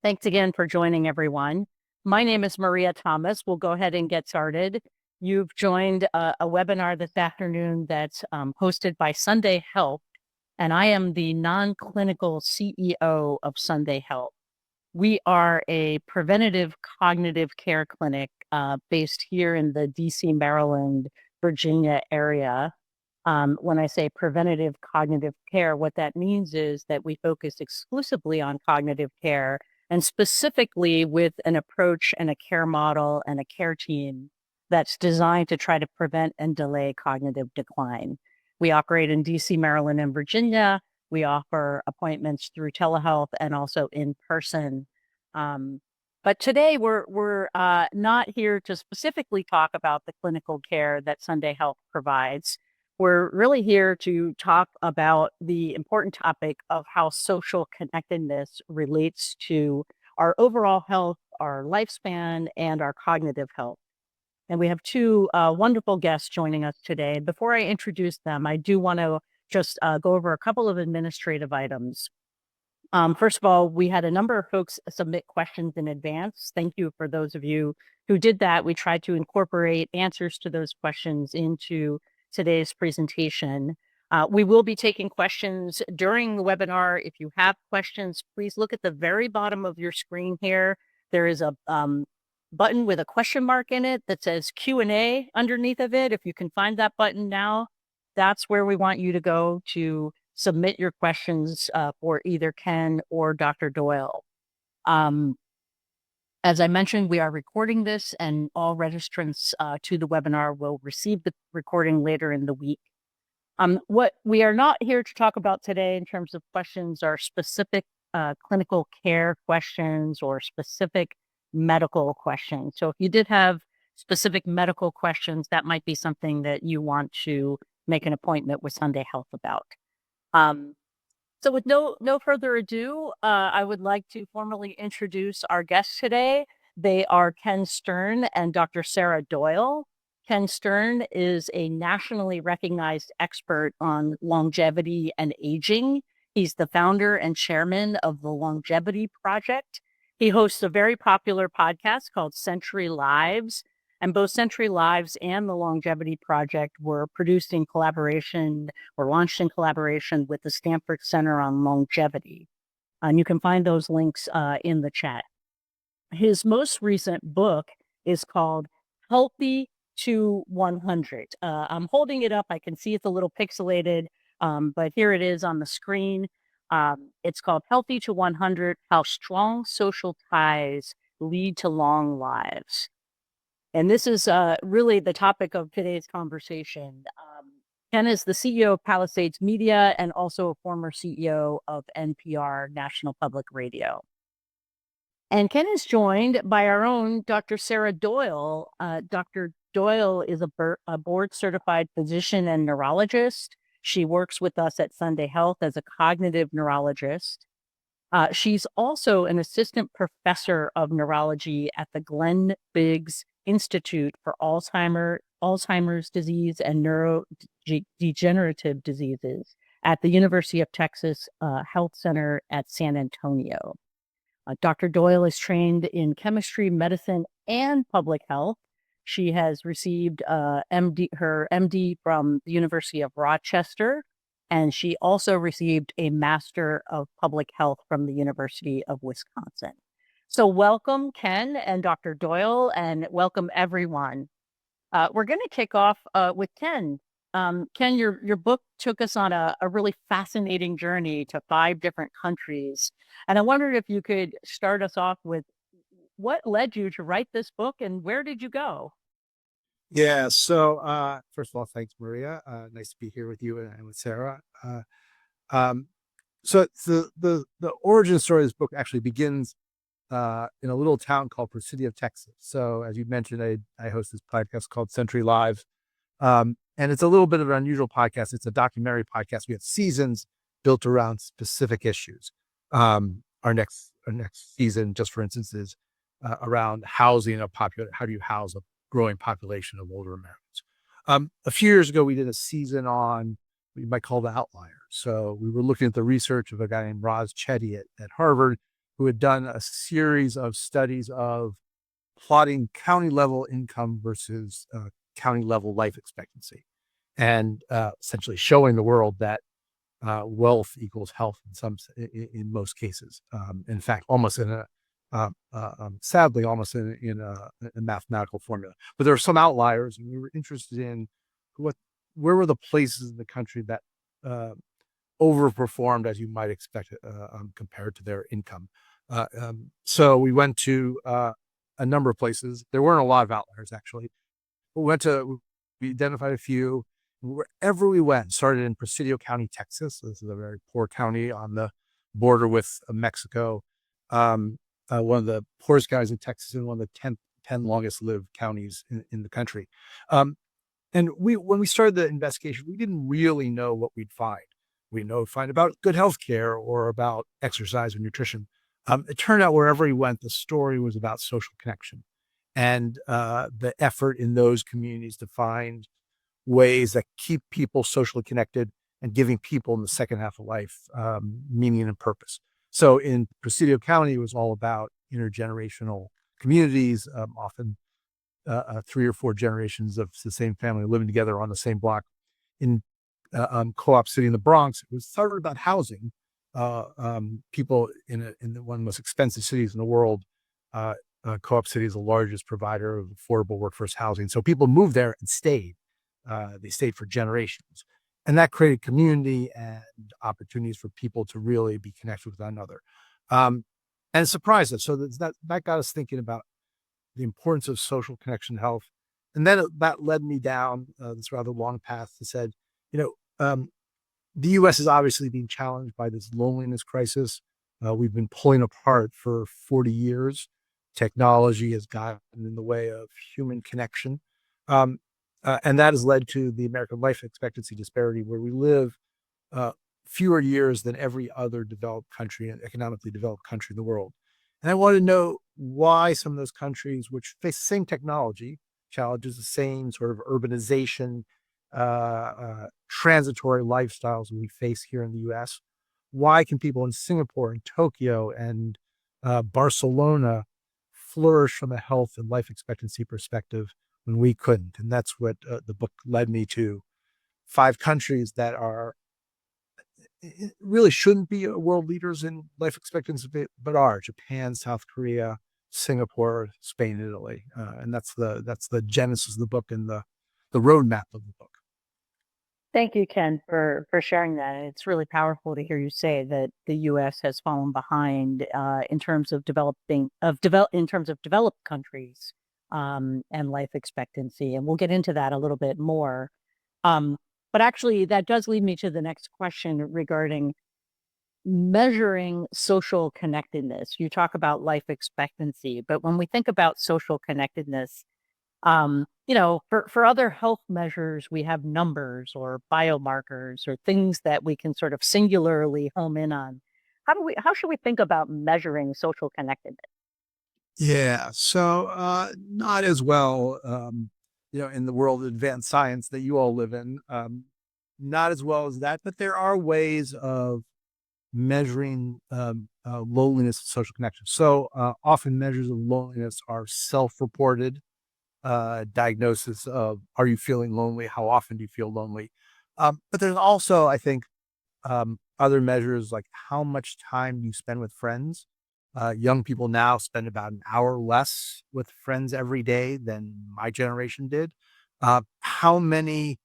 Thanks again for joining, everyone. My name is Maria Thomas. We'll go ahead and get started. You've joined a webinar this afternoon that's hosted by Sunday Health, and I am the non-clinical CEO of Sunday Health. We are a preventative cognitive care clinic based here in the DC, Maryland, Virginia area. When I say preventative cognitive care, what that means is that we focus exclusively on cognitive care and specifically with an approach and a care model and a care team that's designed to try to prevent and delay cognitive decline. We operate in DC, Maryland, and Virginia. We offer appointments through telehealth and also in person. But today we're not here to specifically talk about the clinical care that Sunday Health provides. We're really here to talk about the important topic of how social connectedness relates to our overall health, our lifespan, and our cognitive health. And we have two wonderful guests joining us today. Before I introduce them, I do want to just go over a couple of administrative items. First of all, we had a number of folks submit questions in advance. Thank you for those of you who did that. We tried to incorporate answers to those questions into today's presentation. We will be taking questions during the webinar. If you have questions, please look at the very bottom of your screen here. There is a button with a question mark in it that says Q&A underneath of it. If you can find that button now, that's where we want you to go to submit your questions for either Ken or Dr. Doyle. As I mentioned, we are recording this, and all registrants to the webinar will receive the recording later in the week. What we are not here to talk about today in terms of questions are specific clinical care questions or specific medical questions. So if you did have specific medical questions, that might be something that you want to make an appointment with Sunday Health about. So with no further ado, I would like to formally introduce our guests today. They are Ken Stern and Dr. Sara Doyle. Ken Stern is a nationally recognized expert on longevity and aging. He's the founder and chairman of the Longevity Project. He hosts a very popular podcast called Century Lives, and both Century Lives and the Longevity Project were launched in collaboration with the Stanford Center on Longevity. And you can find those links in the chat. His most recent book is called Healthy to 100. I'm holding it up. I can see it's a little pixelated, but here it is on the screen. It's called Healthy to 100, How Strong Social Ties Lead to Long Lives. And this is really the topic of today's conversation. Ken is the CEO of Palisades Media and also a former CEO of NPR, National Public Radio. And Ken is joined by our own Dr. Sara Doyle. Dr. Doyle is a board-certified physician and neurologist. She works with us at Sunday Health as a cognitive neurologist. She's also an assistant professor of neurology at the Glenn Biggs Institute for Alzheimer's disease and neurodegenerative diseases at the University of Texas Health Center at San Antonio. Dr. Doyle is trained in chemistry, medicine, and public health. She has received her MD from the University of Rochester, and she also received a Master of Public Health from the University of Wisconsin. So welcome, Ken and Dr. Doyle, and welcome everyone. We're going to kick off with Ken. Ken, your book took us on a really fascinating journey to 5 different countries. And I wondered if you could start us off with what led you to write this book and where did you go? Yeah. So first of all, thanks, Maria. Nice to be here with you and with Sara. So the origin story of this book actually begins in a little town called Presidio, Texas. So as you mentioned, I host this podcast called Century Lives. And it's a little bit of an unusual podcast. It's a documentary podcast. We have seasons built around specific issues. Our next season, just for instance, is around housing how do you house a growing population of older Americans. A few years ago, we did a season on what you might call the outlier. So we were looking at the research of a guy named Roz Chetty at Harvard, who had done a series of studies of plotting county level income versus county level life expectancy, and essentially showing the world that wealth equals health in most cases. In fact, almost in a sadly, almost in a mathematical formula. But there are some outliers, and we were interested in where were the places in the country that overperformed, as you might expect, compared to their income. So we went to a number of places. There weren't a lot of outliers, actually. We identified a few. Wherever we went, started in Presidio County, Texas. This is a very poor county on the border with Mexico. One of the poorest counties in Texas and one of the 10 longest lived counties in the country. And when we started the investigation, we didn't really know what we'd find. We know find about good health care or about exercise or nutrition. It turned out wherever we went, the story was about social connection and the effort in those communities to find ways that keep people socially connected and giving people in the second half of life meaning and purpose. So in Presidio County, it was all about intergenerational communities, often 3 or 4 generations of the same family living together on the same block. In Co-op City in the Bronx, it was started about housing. People in one of the most expensive cities in the world. Co-op City is the largest provider of affordable workforce housing. So people moved there and stayed. They stayed for generations. And that created community and opportunities for people to really be connected with one another. And it surprised us. So that got us thinking about the importance of social connection to health. And then that led me down this rather long path that said, the U.S. is obviously being challenged by this loneliness crisis. We've been pulling apart for 40 years. Technology has gotten in the way of human connection. And that has led to the American life expectancy disparity, where we live fewer years than every other developed country and economically developed country in the world. And I want to know why some of those countries, which face the same technology challenges, the same sort of urbanization, transitory lifestyles we face here in the U.S., why can people in Singapore and Tokyo and Barcelona flourish from a health and life expectancy perspective when we couldn't? And that's what the book led me to. 5 countries that really shouldn't be world leaders in life expectancy, but are: Japan, South Korea, Singapore, Spain, and Italy. And that's the genesis of the book and the roadmap of the book. Thank you, Ken, for sharing that. It's really powerful to hear you say that the U.S. has fallen behind in terms of developed countries and life expectancy, and we'll get into that a little bit more. But actually, that does lead me to the next question regarding measuring social connectedness. You talk about life expectancy, but when we think about social connectedness, for other health measures, we have numbers or biomarkers or things that we can sort of singularly home in on. How should we think about measuring social connectedness? Yeah, so not as well, in the world of advanced science that you all live in, not as well as that, but there are ways of measuring loneliness and social connection. So often measures of loneliness are self-reported diagnosis of, are you feeling lonely? How often do you feel lonely? But there's also, I think, other measures like how much time you spend with friends. Young people now spend about an hour less with friends every day than my generation did. How many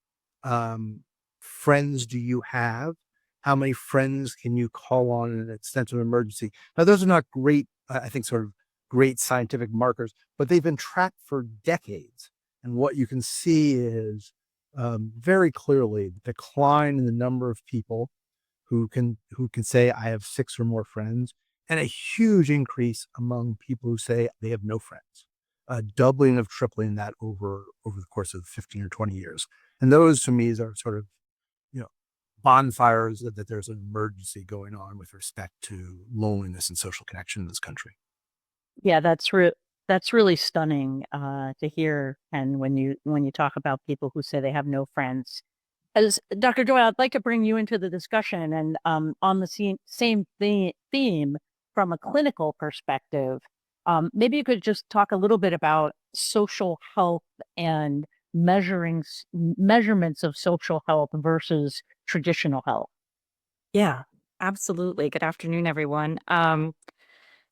friends do you have? How many friends can you call on in an extent of emergency? Now, those are not great, I think, sort of great scientific markers, but they've been tracked for decades. And what you can see is very clearly the decline in the number of people who can say, I have 6 or more friends, and a huge increase among people who say they have no friends, doubling of tripling that over the course of 15 or 20 years. And those to me are sort of, bonfires that there's an emergency going on with respect to loneliness and social connection in this country. Yeah, that's really stunning to hear. And when you talk about people who say they have no friends, as Dr. Doyle, I'd like to bring you into the discussion and on the same theme. from a clinical perspective, maybe you could just talk a little bit about social health and measurements of social health versus traditional health. Yeah, absolutely. Good afternoon, everyone.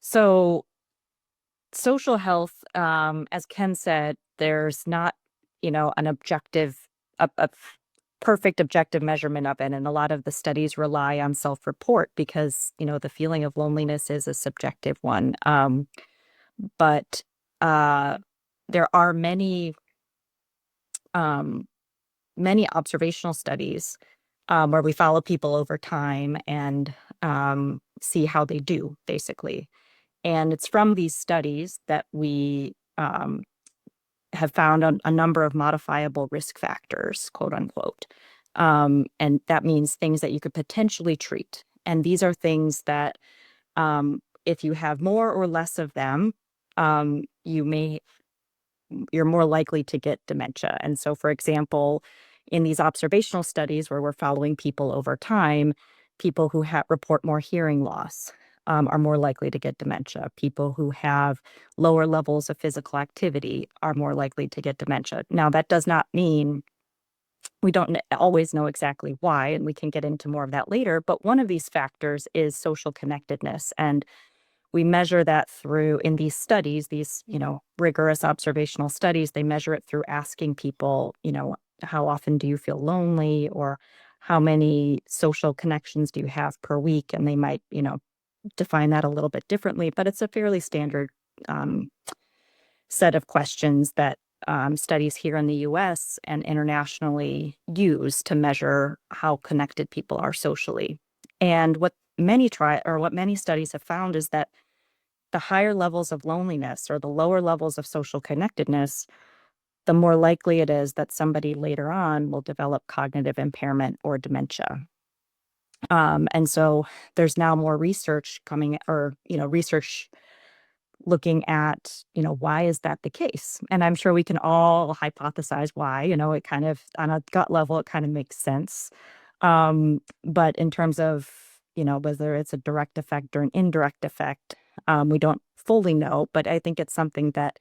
So social health, as Ken said, there's not, an perfect objective measurement of it. And a lot of the studies rely on self-report because, the feeling of loneliness is a subjective one. But uh, there are um, many observational studies where we follow people over time and see how they do, basically. And it's from these studies that we have found a number of modifiable risk factors, quote unquote. And that means things that you could potentially treat. And these are things that, if you have more or less of them, you're more likely to get dementia. And so, for example, in these observational studies where we're following people over time, people who report more hearing loss are more likely to get dementia. People who have lower levels of physical activity are more likely to get dementia. Now, that does not mean we don't always know exactly why, and we can get into more of that later. But one of these factors is social connectedness. And we measure that through in these studies, these, rigorous observational studies, they measure it through asking people, how often do you feel lonely, or how many social connections do you have per week? And they might, define that a little bit differently, but it's a fairly standard um, set of questions that studies here in the US and internationally use to measure how connected people are socially. And what many studies have found is that the higher levels of loneliness or the lower levels of social connectedness, the more likely it is that somebody later on will develop cognitive impairment or dementia. And so there's now more research coming, or, research looking at, why is that the case? And I'm sure we can all hypothesize why, it kind of, on a gut level, it kind of makes sense. But in terms of, whether it's a direct effect or an indirect effect, we don't fully know, but I think it's something that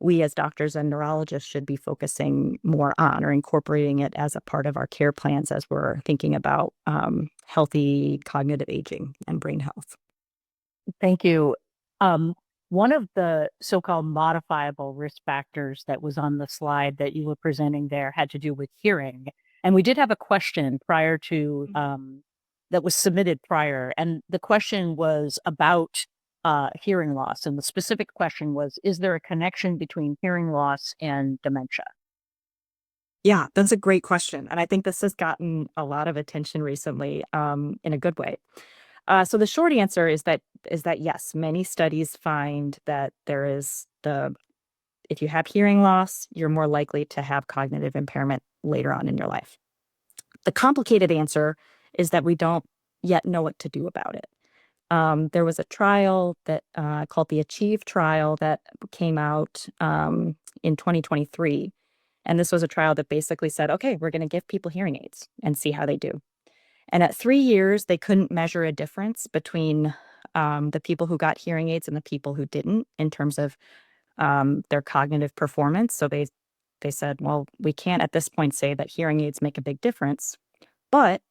we as doctors and neurologists should be focusing more on or incorporating it as a part of our care plans as we're thinking about healthy cognitive aging and brain health. Thank you. Um, One of the so-called modifiable risk factors that was on the slide that you were presenting there had to do with hearing. And we did have a question prior to that was submitted prior. And the question was about hearing loss. And the specific question was, is there a connection between hearing loss and dementia? Yeah, that's a great question. And I think this has gotten a lot of attention recently, in a good way. So the short answer is that yes, many studies find that if you have hearing loss, you're more likely to have cognitive impairment later on in your life. The complicated answer is that we don't yet know what to do about it. There was a trial that called the Achieve trial that came out in 2023. And this was a trial that basically said, okay, we're going to give people hearing aids and see how they do. And at 3 years, they couldn't measure a difference between the people who got hearing aids and the people who didn't in terms of their cognitive performance. So they said, well, we can't at this point say that hearing aids make a big difference. But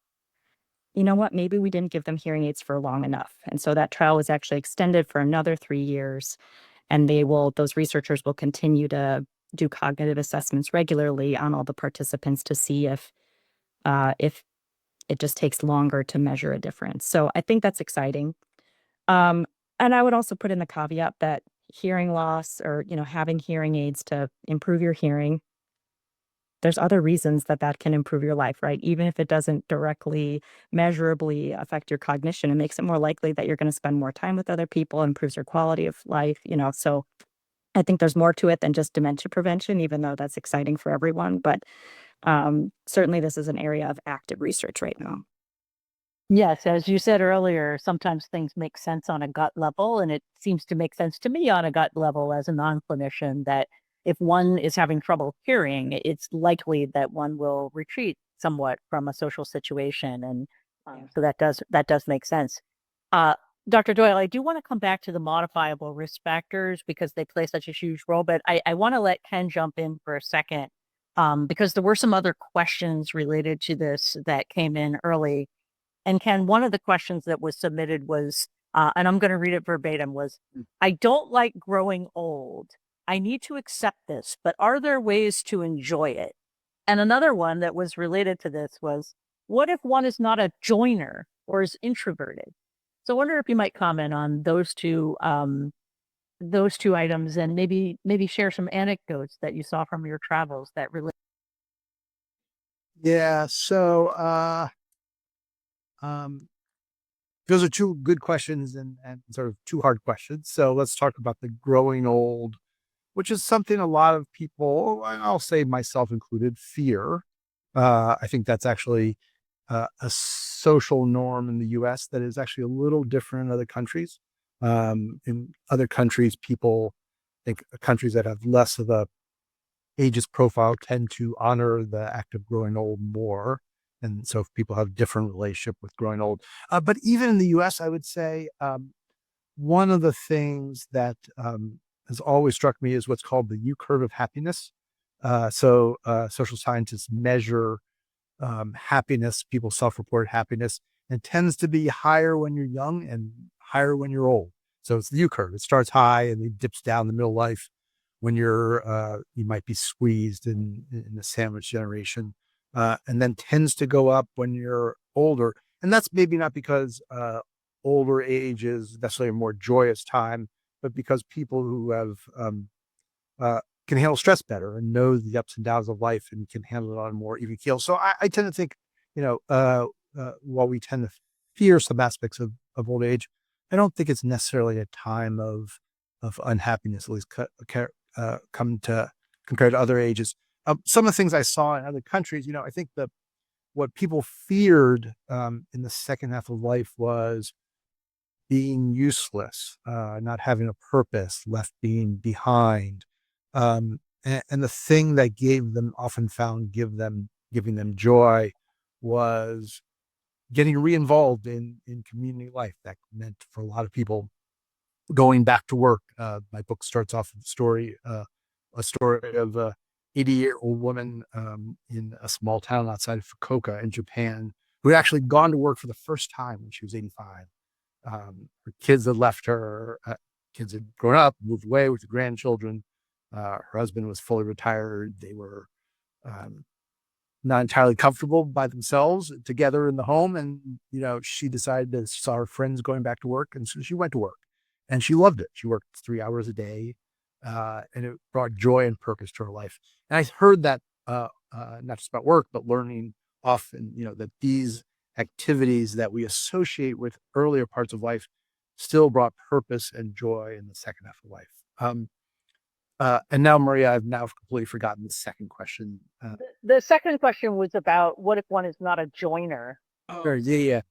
you know what? Maybe we didn't give them hearing aids for long enough. And so that trial was actually extended for another 3 years. And those researchers will continue to do cognitive assessments regularly on all the participants to see if it just takes longer to measure a difference. So I think that's exciting. Um, and I would also put in the caveat that hearing loss or, having hearing aids to improve your hearing, there's other reasons that can improve your life, right? Even if it doesn't directly measurably affect your cognition, it makes it more likely that you're going to spend more time with other people, improves your quality of life, So I think there's more to it than just dementia prevention, even though that's exciting for everyone. But certainly this is an area of active research right now. Yes, as you said earlier, sometimes things make sense on a gut level, and it seems to make sense to me on a gut level as a non-clinician that if one is having trouble hearing, it's likely that one will retreat somewhat from a social situation, and Yeah. so that does make sense. Uh, Dr. Doyle, I do want to come back to the modifiable risk factors because they play such a huge role, but I want to let Ken jump in for a second because there were some other questions related to this that came in early. And Ken, one of the questions that was submitted was, and I'm going to read it verbatim, was, I don't like growing old. I need to accept this, but are there ways to enjoy it? And another one that was related to this was, what if one is not a joiner or is introverted? So I wonder if you might comment on those two items and maybe share some anecdotes that you saw from your travels that relate. Yeah. So, um, those are two good questions and sort of two hard questions. So let's talk about the growing old, which is something a lot of people, and I'll say myself included, fear. I think that's actually a social norm in the US that is actually a little different in other countries. In other countries, people think countries that have less of a ageist profile tend to honor the act of growing old more. And so if people have different relationship with growing old. But even in the US, I would say one of the things that has always struck me is what's called the U curve of happiness. Social scientists measure happiness, people's self-reported happiness, and tends to be higher when you're young and higher when you're old. So it's the U curve. It starts high and it dips down the middle of life when you might be squeezed in the sandwich generation, and then tends to go up when you're older. And that's maybe not because older age is necessarily a more joyous time, but because people who have can handle stress better and know the ups and downs of life and can handle it on a more even keel. So I tend to think, while we tend to fear some aspects of old age, I don't think it's necessarily a time of unhappiness, at least come to compared to other ages. Some of the things I saw in other countries, I think what people feared in the second half of life was being useless, not having a purpose, left being behind. And the thing that often found giving them joy was getting re-involved in community life. That meant for a lot of people going back to work. My book starts off with a story of a 80-year-old woman in a small town outside of Fukuoka in Japan who had actually gone to work for the first time when she was 85. Her kids had left her. Kids had grown up, moved away with the grandchildren. Her husband was fully retired. They were um, not entirely comfortable by themselves together in the home. And, she decided to saw her friends going back to work. And so she went to work and she loved it. She worked 3 hours a day and it brought joy and purpose to her life. And I heard that not just about work, but learning often, that these activities that we associate with earlier parts of life still brought purpose and joy in the second half of life. And now, Maria, I've now completely forgotten the second question. The second question was about what if one is not a joiner? Sure, yeah.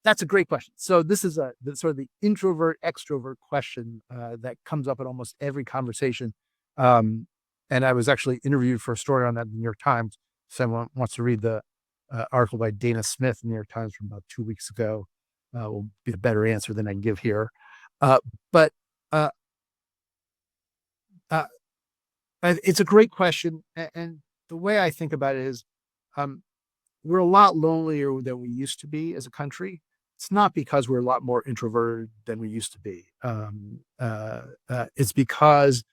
That's a great question. So this is sort of the introvert extrovert question that comes up in almost every conversation. And I was actually interviewed for a story on that in the New York Times. Someone wants to read the article by Dana Smith in the New York Times from about 2 weeks ago. Will be a better answer than I can give here. But uh, uh, it's a great question. And the way I think about it is um, we're a lot lonelier than we used to be as a country. It's not because we're a lot more introverted than we used to be. It's because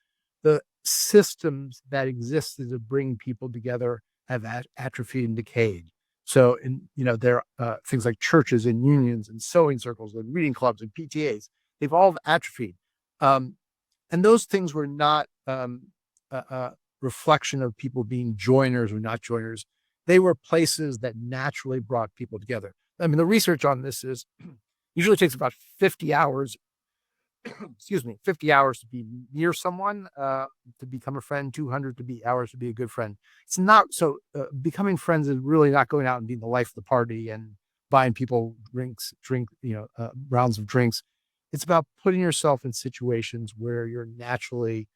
the systems that existed to bring people together have atrophied and decayed. So, there are things like churches and unions and sewing circles and reading clubs and PTAs. They've all atrophied. Um, and those things were not a reflection of people being joiners or not joiners. They were places that naturally brought people together. I mean, the research on this is usually takes about 50 hours, excuse me, 50 hours to be near someone, to become a friend, 200 to be hours to be a good friend. It's not so becoming friends is really not going out and being the life of the party and buying people rounds of drinks. It's about putting yourself in situations where you're naturally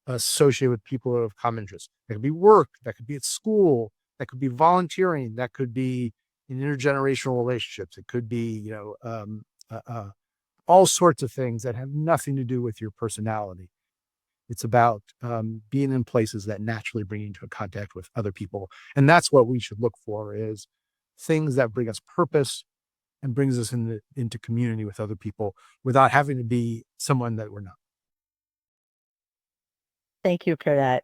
associated with people who have common interests. That could be work, that could be at school, that could be volunteering, that could be in intergenerational relationships. It could be, all sorts of things that have nothing to do with your personality. It's about being in places that naturally bring you into contact with other people. And that's what we should look for, is things that bring us purpose and brings us into community with other people without having to be someone that we're not. Thank you for that.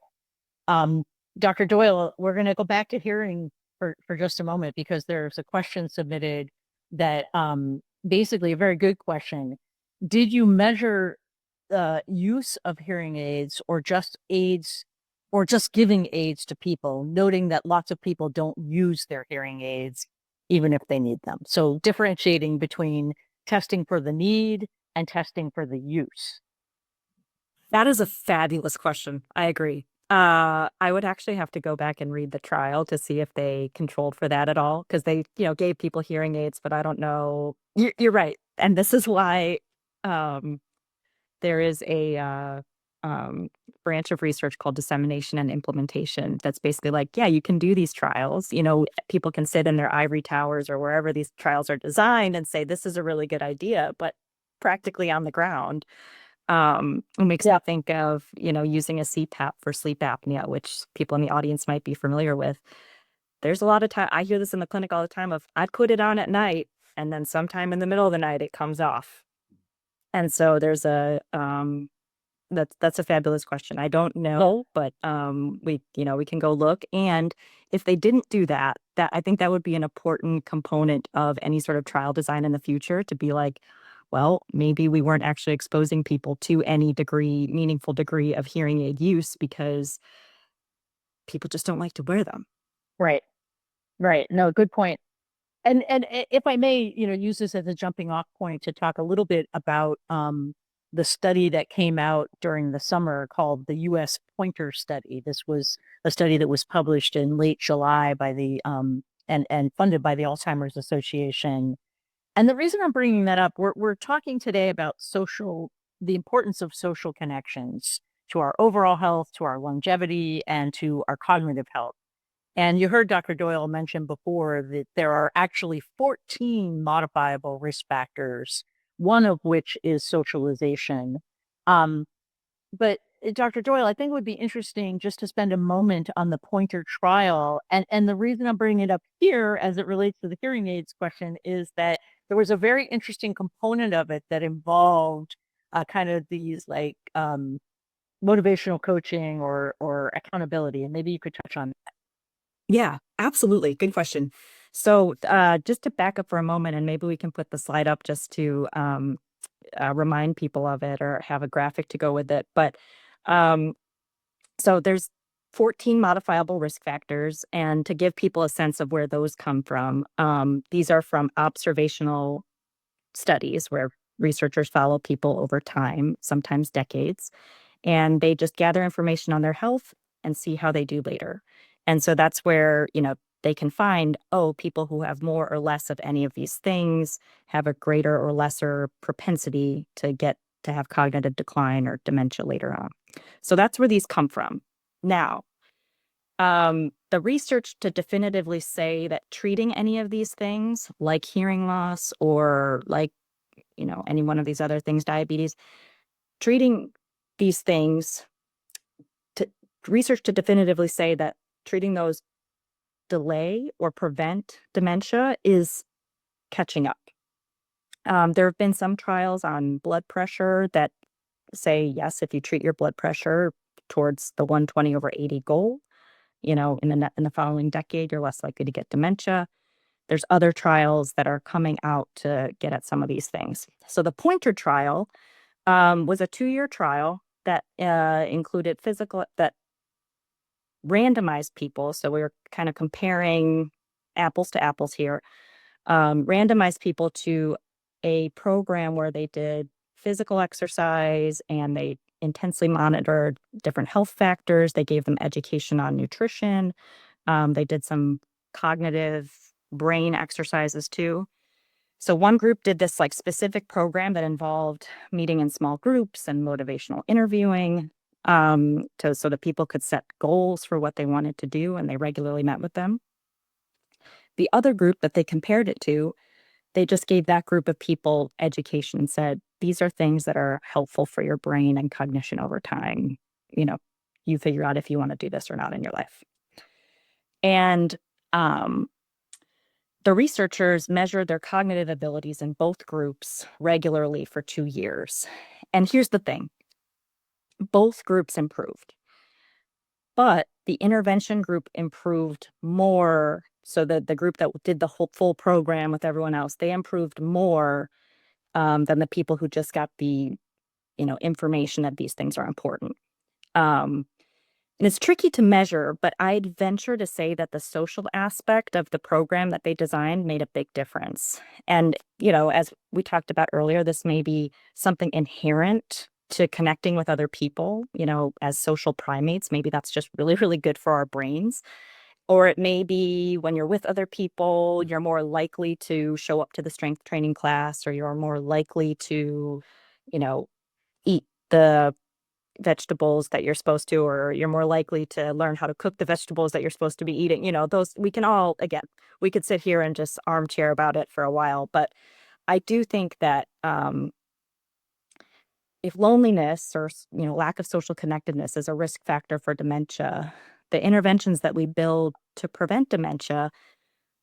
Dr. Doyle, we're going to go back to hearing for just a moment, because there's a question submitted that basically a very good question. Did you measure the use of hearing aids, or just aids, or just giving aids to people, noting that lots of people don't use their hearing aids even if they need them? So differentiating between testing for the need and testing for the use. That is a fabulous question. I agree. I would actually have to go back and read the trial to see if they controlled for that at all, because they, gave people hearing aids, but I don't know. You're right. And this is why there is a branch of research called dissemination and implementation that's basically like, yeah, you can do these trials. People can sit in their ivory towers or wherever these trials are designed and say, this is a really good idea, but practically on the ground, it makes me think of, using a CPAP for sleep apnea, which people in the audience might be familiar with. There's a lot of time, I hear this in the clinic all the time, of I'd put it on at night and then sometime in the middle of the night it comes off. And so there's that's a fabulous question. I don't know, but we can go look. And if they didn't do that, I think that would be an important component of any sort of trial design in the future, to be like, well, maybe we weren't actually exposing people to any meaningful degree of hearing aid use because people just don't like to wear them. Right. Right. No, good point. And if I may, use this as a jumping off point to talk a little bit about the study that came out during the summer called the U.S. Pointer Study. This was a study that was published in late July by the and funded by the Alzheimer's Association. And the reason I'm bringing that up, we're talking today about the importance of social connections to our overall health, to our longevity, and to our cognitive health. And you heard Dr. Doyle mention before that there are actually 14 modifiable risk factors, one of which is socialization. But Dr. Doyle, I think it would be interesting just to spend a moment on the Pointer trial. And the reason I'm bringing it up here as it relates to the hearing aids question is that there was a very interesting component of it that involved kind of these like motivational coaching or accountability. And maybe you could touch on that. Yeah, absolutely. Good question. So just to back up for a moment, and maybe we can put the slide up just to remind people of it or have a graphic to go with it. But so there's 14 modifiable risk factors, and to give people a sense of where those come from, these are from observational studies where researchers follow people over time, sometimes decades, and they just gather information on their health and see how they do later. And so that's where, they can find, people who have more or less of any of these things have a greater or lesser propensity to have cognitive decline or dementia later on. So that's where these come from. Now, the research to definitively say that treating any of these things, like hearing loss or like, any one of these other things, diabetes, treating these things, research to definitively say that treating those delay or prevent dementia is catching up. There have been some trials on blood pressure that say, yes, if you treat your blood pressure towards the 120/80 goal, in the following decade, you're less likely to get dementia. There's other trials that are coming out to get at some of these things. So the Pointer trial was a 2-year trial that included that randomized people. So we were kind of comparing apples to apples here. Randomized people to a program where they did physical exercise and they intensely monitored different health factors. They gave them education on nutrition. They did some cognitive brain exercises too. So one group did this like specific program that involved meeting in small groups and motivational interviewing, so that people could set goals for what they wanted to do, and they regularly met with them. The other group that they compared it to, they just gave that group of people education and said, these are things that are helpful for your brain and cognition over time. You figure out if you want to do this or not in your life. And um, the researchers measured their cognitive abilities in both groups regularly for 2 years. And here's the thing, both groups improved, but the intervention group improved more. So the group that did the whole full program with everyone else, they improved more than the people who just got the information that these things are important. Um, And it's tricky to measure, but I'd venture to say that the social aspect of the program that they designed made a big difference. And, as we talked about earlier, this may be something inherent to connecting with other people, as social primates. Maybe that's just really, really good for our brains. Or it may be when you're with other people, you're more likely to show up to the strength training class, or you're more likely to, you know, eat the vegetables that you're supposed to, or you're more likely to learn how to cook the vegetables that you're supposed to be eating. Those we can all, again, we could sit here and just armchair about it for a while, but I do think that if loneliness or lack of social connectedness is a risk factor for dementia, the interventions that we build to prevent dementia,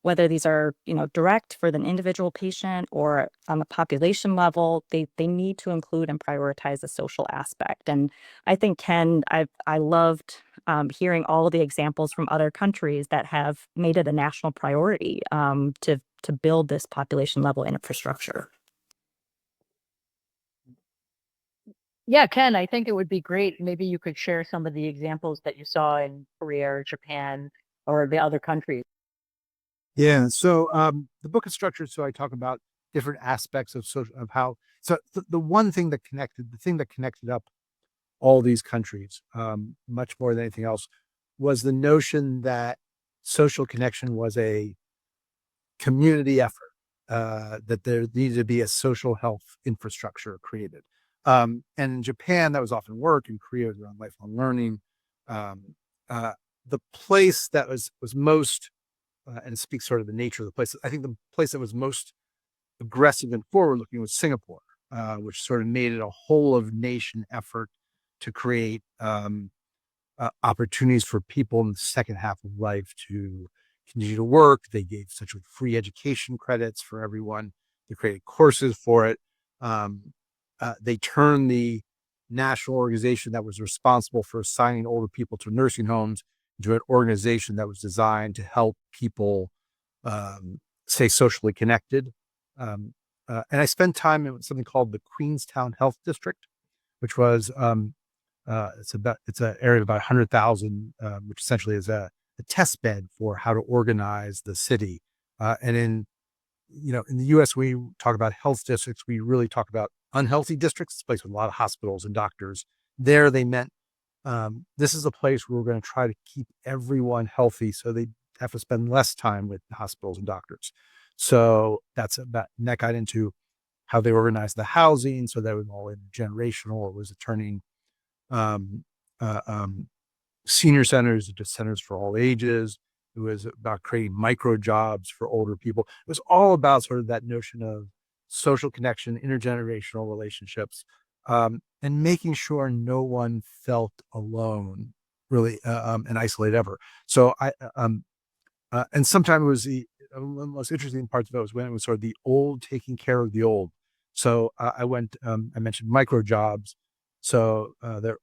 whether these are, direct for the individual patient or on the population level, they need to include and prioritize the social aspect. And I think, Ken, I loved hearing all of the examples from other countries that have made it a national priority to build this population level infrastructure. Yeah, Ken, I think it would be great. Maybe you could share some of the examples that you saw in Korea or Japan or the other countries. Yeah. So the book is structured so I talk about different aspects of social of how. So the one thing that connected, the thing that connected up all these countries, much more than anything else, was the notion that social connection was a community effort. That there needed to be a social health infrastructure created. And in Japan, that was often work. In Korea, it was around lifelong learning. Um, the place that was most and speaks sort of the nature of the place. I think the place that was most aggressive and forward-looking was Singapore, which sort of made it a whole of nation effort to create opportunities for people in the second half of life to continue to work. They gave essentially free education credits for everyone. They created courses for it. They turned the national organization that was responsible for assigning older people to nursing homes into an organization that was designed to help people stay socially connected. And I spent time in something called the Queenstown Health District, which was it's an area of about 100,000, which essentially is a test bed for how to organize the city. And in the U.S., we talk about health districts. We really talk about unhealthy districts. It's a place with a lot of hospitals and doctors. There, they meant this is a place where we're going to try to keep everyone healthy, so they have to spend less time with hospitals and doctors. So and that got into how they organized the housing, so that it was all intergenerational. It was turning um, uh, um, senior centers into centers for all ages. It was about creating micro jobs for older people. It was all about sort of that notion of social connection, intergenerational relationships, and making sure no one felt alone, really, and isolated ever. So and sometimes it was one of the most interesting parts of it was when it was sort of the old taking care of the old. So I mentioned micro jobs. So their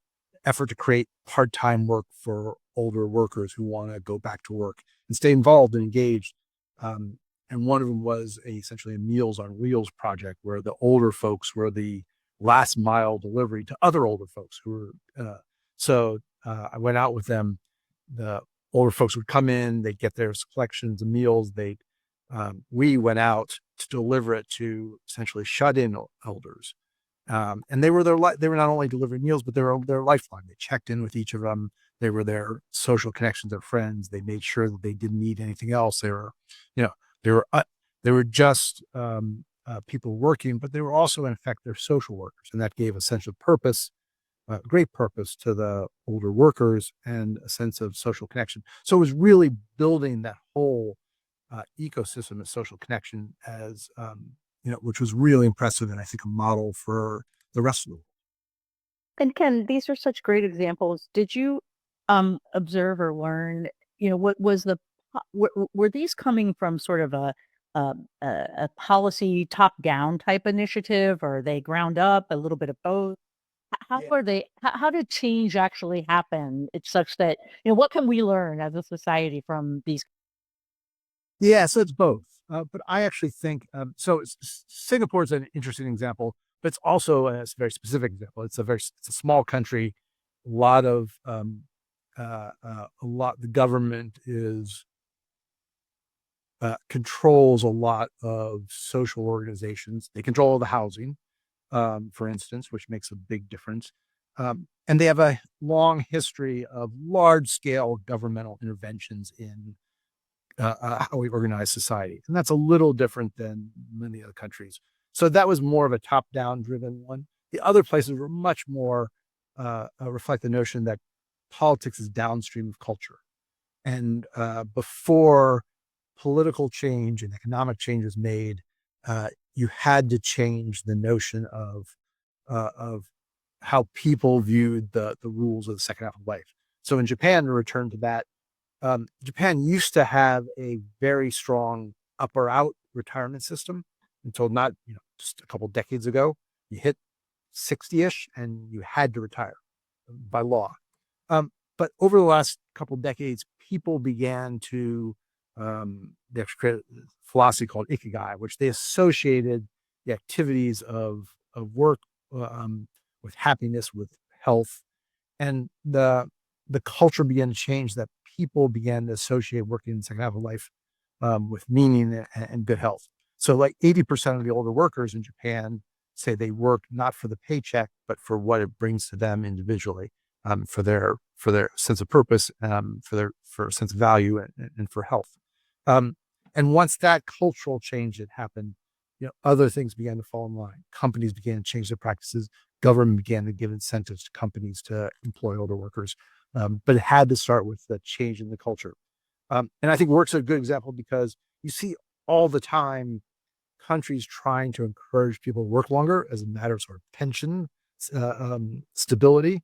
effort to create part-time work for older workers who want to go back to work and stay involved and engaged. And one of them was essentially a Meals on Wheels project where the older folks were the last mile delivery to other older folks who were, I went out with them. The older folks would come in, they'd get their collections of meals. We went out to deliver it to essentially shut-in elders. And they were they were not only delivering meals, but they were their lifeline. They checked in with each of them. They were their social connections, their friends. They made sure that they didn't need anything else. They were, you know, they were just people working, but they were also in effect their social workers, and that gave a sense of purpose, great purpose to the older workers, and a sense of social connection. So it was really building that whole ecosystem of social connection as which was really impressive and I think a model for the rest of the world. And Ken, these are such great examples. Did you observe or learn, what was were these coming from sort of a policy top-down type initiative, or are they ground up, a little bit of both? How Yeah. are they how did change actually happen? It's such that, what can we learn as a society from these? Yeah, so it's both. But I actually think so. Singapore is an interesting example, but it's also a very specific example. It's a small country. A lot of a lot. The government is controls a lot of social organizations. They control the housing, for instance, which makes a big difference. And they have a long history of large scale governmental interventions in how we organize society. And that's a little different than many other countries. So that was more of a top down driven one. The other places were much more reflect the notion that politics is downstream of culture. And before political change and economic change was made, you had to change the notion of how people viewed the rules of the second half of life. So in Japan, to return to that, Japan used to have a very strong up or out retirement system until not, just a couple decades ago. You hit 60-ish and you had to retire by law. But over the last couple decades, people began to they actually created a philosophy called ikigai, which they associated the activities of work with happiness, with health, and the culture began to change. That people began to associate working in the second half of life with meaning and good health. So, like 80% of the older workers in Japan say they work not for the paycheck, but for what it brings to them individually, for their sense of purpose, for a sense of value, and for health. Um, and once that cultural change had happened, other things began to fall in line. Companies began to change their practices. Government began to give incentives to companies to employ older workers. But it had to start with the change in the culture. And I think work's a good example because you see all the time countries trying to encourage people to work longer as a matter of sort of pension stability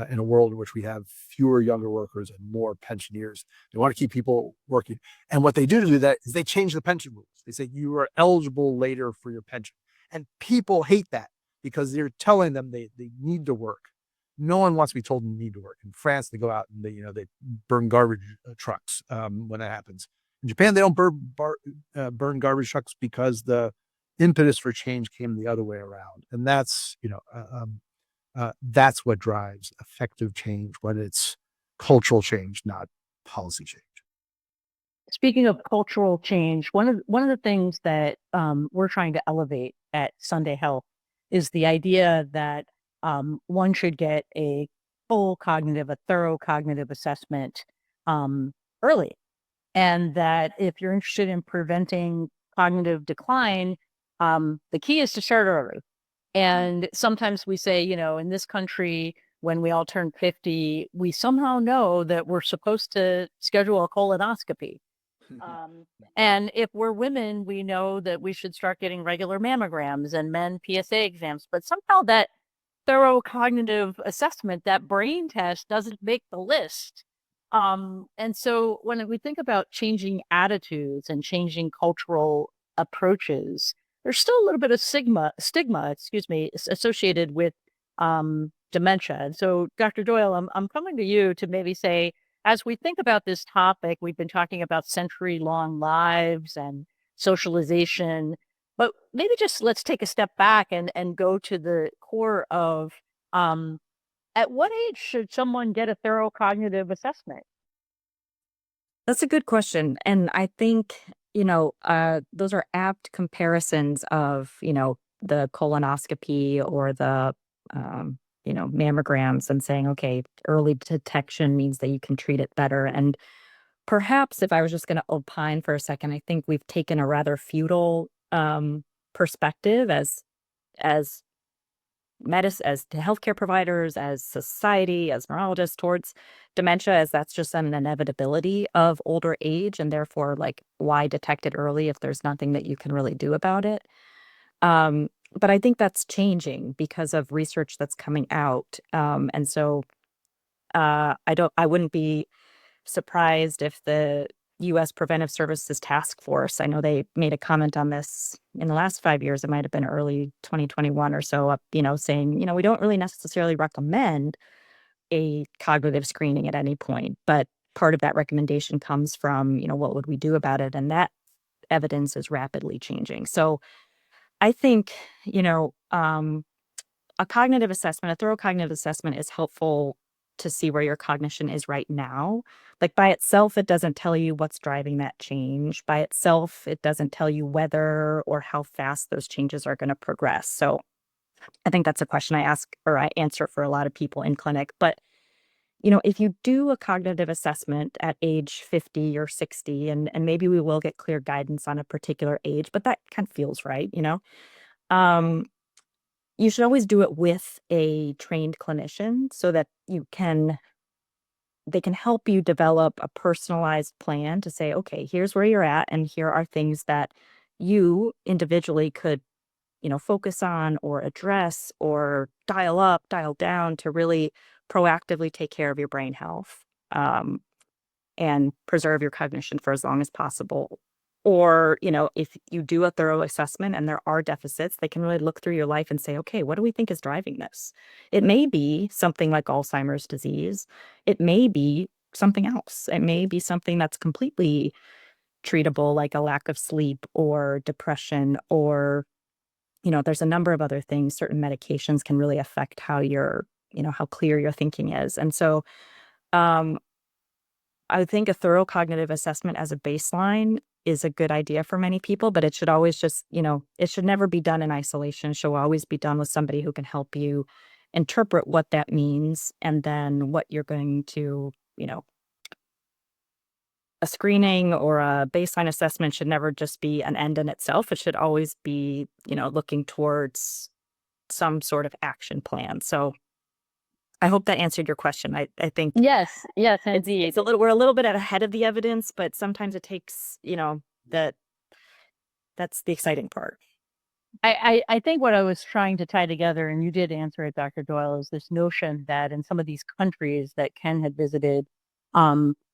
in a world in which we have fewer younger workers and more pensioners. They want to keep people working. And what they do to do that is they change the pension rules. They say you are eligible later for your pension. And people hate that because they're telling them they need to work. No one wants to be told they need to work. In France, they go out and they burn garbage trucks when that happens. In Japan, they don't burn garbage trucks because the impetus for change came the other way around, and that's what drives effective change when it's cultural change, not policy change. Speaking of cultural change, one of the things that we're trying to elevate at Sunday Health is the idea that one should get a thorough cognitive assessment early, and that if you're interested in preventing cognitive decline, the key is to start early. And sometimes we say, in this country, when we all turn 50, we somehow know that we're supposed to schedule a colonoscopy. Um, and if we're women, we know that we should start getting regular mammograms, and men PSA exams. But somehow that thorough cognitive assessment, that brain test, doesn't make the list. And so when we think about changing attitudes and changing cultural approaches, there's still a little bit of stigma, excuse me, associated with dementia. And so, Dr. Doyle, I'm coming to you to maybe say, as we think about this topic, we've been talking about century-long lives and socialization, but maybe just let's take a step back and go to the core of um, at what age should someone get a thorough cognitive assessment? That's a good question. And I think, those are apt comparisons of, the colonoscopy or the, mammograms and saying, okay, early detection means that you can treat it better. And perhaps if I was just going to opine for a second, I think we've taken a rather feudal perspective as medicine, as to healthcare providers, as society, as neurologists towards dementia, as that's just an inevitability of older age, and therefore, like, why detect it early if there's nothing that you can really do about it? But I think that's changing because of research that's coming out. And so I wouldn't be surprised if the U.S. Preventive Services Task Force, I know they made a comment on this in the last 5 years, it might have been early 2021 or so, saying, we don't really necessarily recommend a cognitive screening at any point, but part of that recommendation comes from, what would we do about it? And that evidence is rapidly changing. So I think, a cognitive assessment, a thorough cognitive assessment is helpful to see where your cognition is right now. Like by itself, it doesn't tell you what's driving that change. By itself, it doesn't tell you whether or how fast those changes are going to progress. So I think that's a question I ask or I answer for a lot of people in clinic. But, if you do a cognitive assessment at age 50 or 60, and maybe we will get clear guidance on a particular age, but that kind of feels right. Um, you should always do it with a trained clinician so that they can help you develop a personalized plan to say, okay, here's where you're at, and here are things that you individually could, focus on or address or dial up, dial down to really proactively take care of your brain health. And preserve your cognition for as long as possible. Or, if you do a thorough assessment and there are deficits, they can really look through your life and say, okay, what do we think is driving this? It may be something like Alzheimer's disease. It may be something else. It may be something that's completely treatable, like a lack of sleep or depression, or, there's a number of other things. Certain medications can really affect how clear your thinking is. And so, um, I think a thorough cognitive assessment as a baseline is a good idea for many people, but it should always it should never be done in isolation. It should always be done with somebody who can help you interpret what that means and then what you're going to, a screening or a baseline assessment should never just be an end in itself. It should always be, looking towards some sort of action plan. So I hope that answered your question. I think Yes, it's indeed. we're a little bit ahead of the evidence, but sometimes it takes, that that's the exciting part. I think what I was trying to tie together, and you did answer it, Dr. Doyle, is this notion that in some of these countries that Ken had visited,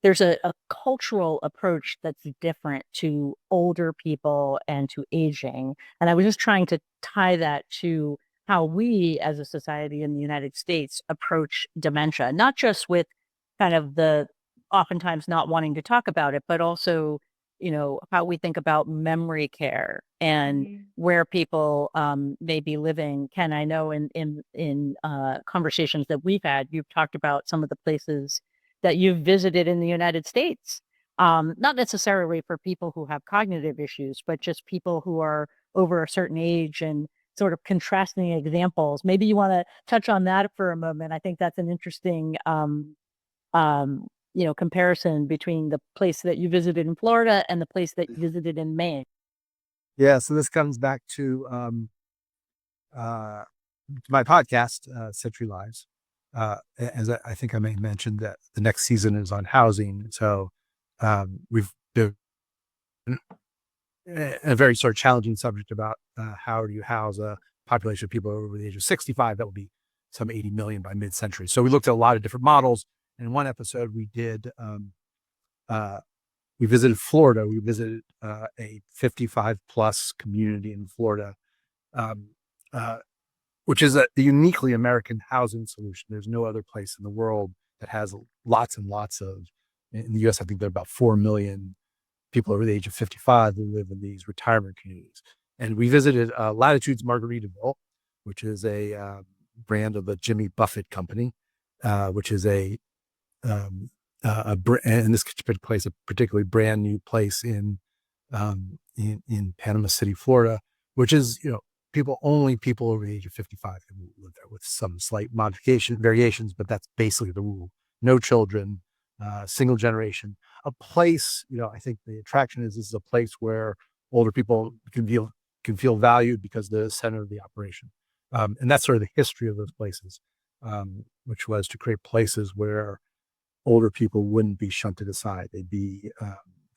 there's a cultural approach that's different to older people and to aging. And I was just trying to tie that to how we as a society in the United States approach dementia, not just with kind of the oftentimes not wanting to talk about it, but also, how we think about memory care and where people may be living. Ken, I know in conversations that we've had, you've talked about some of the places that you've visited in the United States. Not necessarily for people who have cognitive issues, but just people who are over a certain age and sort of contrasting examples. Maybe you want to touch on that for a moment. I think that's an interesting comparison between the place that you visited in Florida and the place that you visited in Maine. Yeah. So this comes back to my podcast, Century Lives. As I think I may have mentioned that the next season is on housing. So we've been a very sort of challenging subject about how do you house a population of people over the age of 65. That will be some 80 million by mid-century. So we looked at a lot of different models. And in one episode, we visited Florida. We visited a 55 plus community in Florida, um, uh, which is a uniquely American housing solution. There's no other place in the world that has lots and lots of, in the US, I think there are about 4 million people over the age of 55 who live in these retirement communities. And we visited Latitudes Margaritaville, which is a brand of the Jimmy Buffett company, which is in this particular place, a particularly brand new place in Panama City, Florida, which is, people over the age of 55 can live there with some slight variations, but that's basically the rule. No children, single generation, a place, I think the attraction is this is a place where older people can feel valued because they're the center of the operation. And that's sort of the history of those places, which was to create places where older people wouldn't be shunted aside. They'd be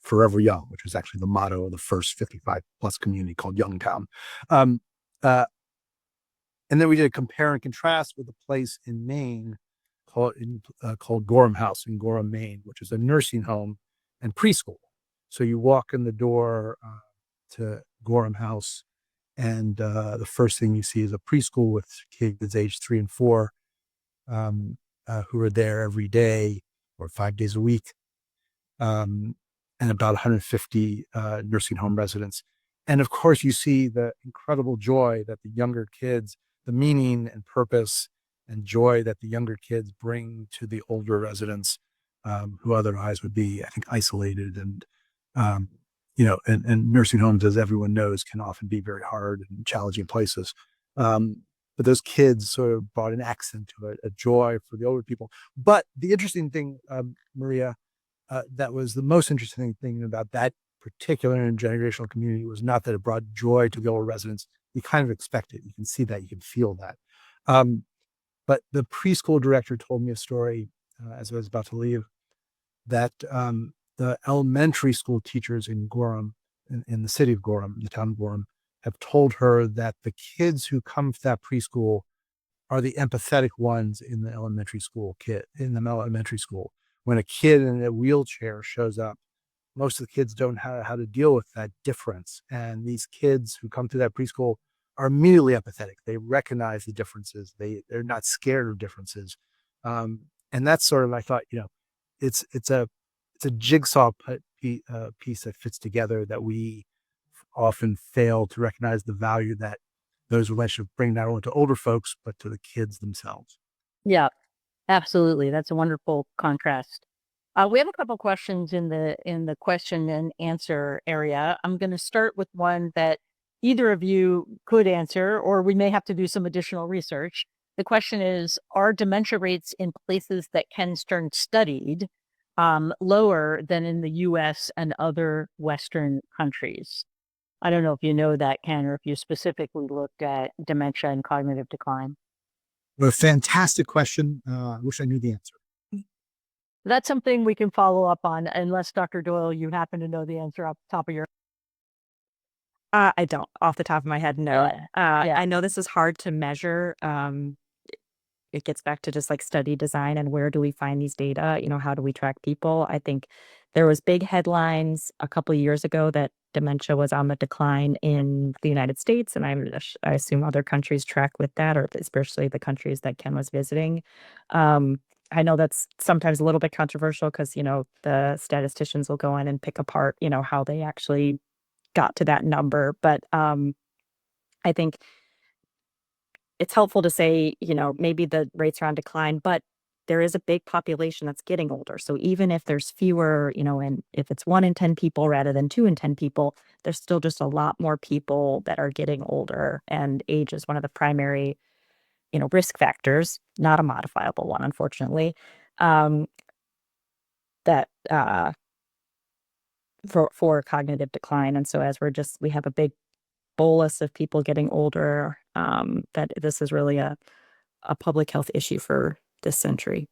forever young, which was actually the motto of the first 55 plus community called Youngtown. Uh, and then we did a compare and contrast with a place in Maine called Gorham House in Gorham, Maine, which is a nursing home and preschool. So you walk in the door to Gorham House, and the first thing you see is a preschool with kids aged 3 and 4 who are there every day or 5 days a week, and about 150 nursing home residents. And of course, you see the incredible joy that the younger kids, the meaning and purpose and joy that the younger kids bring to the older residents, who otherwise would be, I think, isolated. And and nursing homes, as everyone knows, can often be very hard and challenging places. But those kids sort of brought an accent to it, a joy for the older people. But the interesting thing, Maria, that was the most interesting thing about that particular intergenerational community was not that it brought joy to the older residents. You kind of expect it. You can see that. You can feel that. But the preschool director told me a story as I was about to leave, that the elementary school teachers in Gorham, in the city of Gorham, the town of Gorham, have told her that the kids who come to that preschool are the empathetic ones in the elementary school When a kid in a wheelchair shows up, most of the kids don't know how to deal with that difference. And these kids who come to that preschool are immediately empathetic. They recognize the differences. They're not scared of differences. And that's sort of, I thought, it's a jigsaw piece that fits together, that we often fail to recognize the value that those relationships bring, not only to older folks, but to the kids themselves. Yeah, absolutely. That's a wonderful contrast. We have a couple questions in the question and answer area. I'm going to start with one that either of you could answer, or we may have to do some additional research. The question is, are dementia rates in places that Ken Stern studied lower than in the US and other Western countries? I don't know if you know that, Ken, or if you specifically looked at dementia and cognitive decline. Well, a fantastic question. I wish I knew the answer. That's something we can follow up on, unless Dr. Doyle, you happen to know the answer off the top of your. I don't, off the top of my head, no. Yeah. I know this is hard to measure. It gets back to just like study design and where do we find these data? How do we track people? I think there was big headlines a couple of years ago that dementia was on the decline in the United States, and I assume other countries track with that, or especially the countries that Ken was visiting. I know that's sometimes a little bit controversial because the statisticians will go in and pick apart how they actually got to that number, but I think it's helpful to say, maybe the rates are on decline, but there is a big population that's getting older. So even if there's fewer, and if it's 1 in 10 people rather than 2 in 10 people, there's still just a lot more people that are getting older. And age is one of the primary, risk factors, not a modifiable one, unfortunately, um, that for cognitive decline. And so as we have a big bolus of people getting older, that this is really a public health issue for this century.